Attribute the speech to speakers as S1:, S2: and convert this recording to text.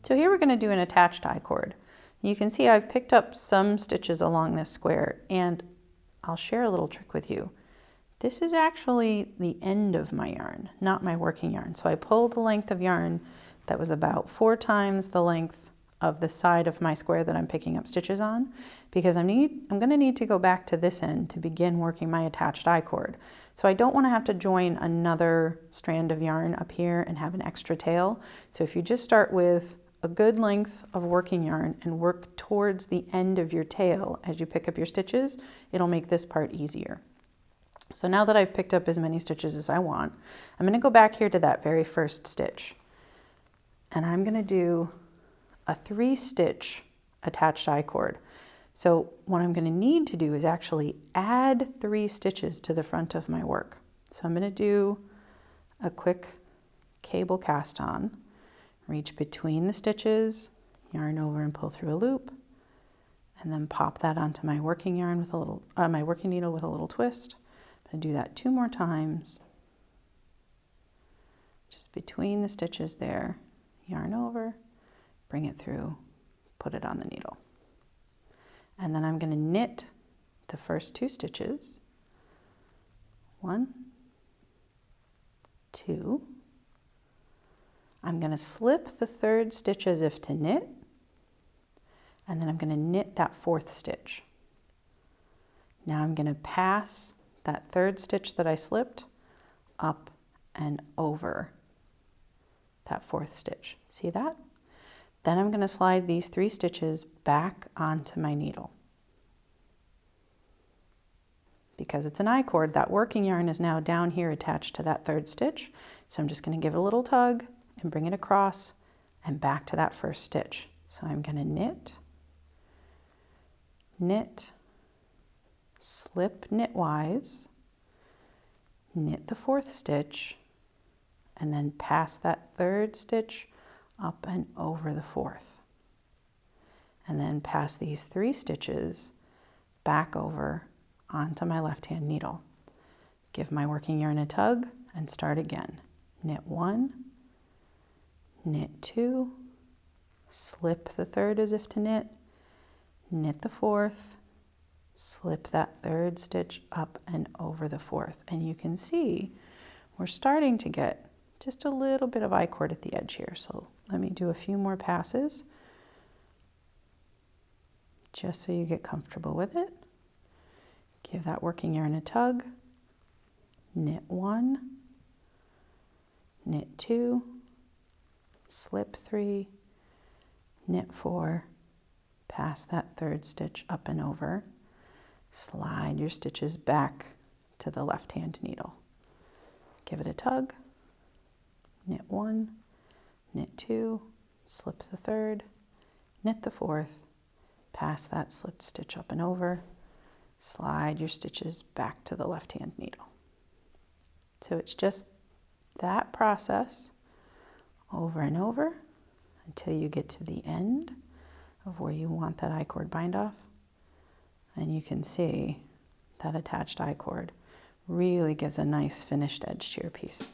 S1: So here we're going to do an attached I-cord. You can see I've picked up some stitches along this square, and I'll share a little trick with you. This is actually the end of my yarn, not my working yarn. So I pulled a length of yarn that was about 4 times the length of the side of my square that I'm picking up stitches on, because I'm going to need to go back to this end to begin working my attached I-cord. So I don't want to have to join another strand of yarn up here and have an extra tail. So if you just start with a good length of working yarn and work towards the end of your tail as you pick up your stitches, it'll make this part easier. So now that I've picked up as many stitches as I want, I'm going to go back here to that very first stitch, and I'm going to do a 3-stitch attached I-cord. So what I'm going to need to do is actually add 3 stitches to the front of my work. So I'm going to do a quick cable cast on, reach between the stitches, yarn over and pull through a loop, and then pop that onto my working yarn with a little, my working needle with a little twist. I'm going to do that 2 more times, just between the stitches there, yarn over, bring it through, put it on the needle. And then I'm going to knit the first 2 stitches, 1, 2. I'm going to slip the 3rd stitch as if to knit, and then I'm going to knit that 4th stitch. Now I'm going to pass that 3rd stitch that I slipped up and over that 4th stitch. See that? Then I'm going to slide these 3 stitches back onto my needle. Because it's an I-cord, that working yarn is now down here attached to that 3rd stitch. So I'm just going to give it a little tug and bring it across and back to that 1st stitch. So I'm going to knit, knit, slip knitwise, knit the 4th stitch, and then pass that 3rd stitch up and over the 4th. And then pass these 3 stitches back over onto my left-hand needle. Give my working yarn a tug and start again. Knit 1, knit 2, slip the 3rd as if to knit, knit the 4th, slip that 3rd stitch up and over the 4th. And you can see we're starting to get just a little bit of I-cord at the edge here. So let me do a few more passes just so you get comfortable with it. Give that working yarn a tug, knit 1, knit 2, slip 3, knit 4, pass that 3rd stitch up and over, slide your stitches back to the left-hand needle. Give it a tug, knit 1, knit 2, slip the 3rd, knit the 4th, pass that slipped stitch up and over, slide your stitches back to the left-hand needle. So it's just that process over and over until you get to the end of where you want that I-cord bind off. And you can see that attached I-cord really gives a nice finished edge to your piece.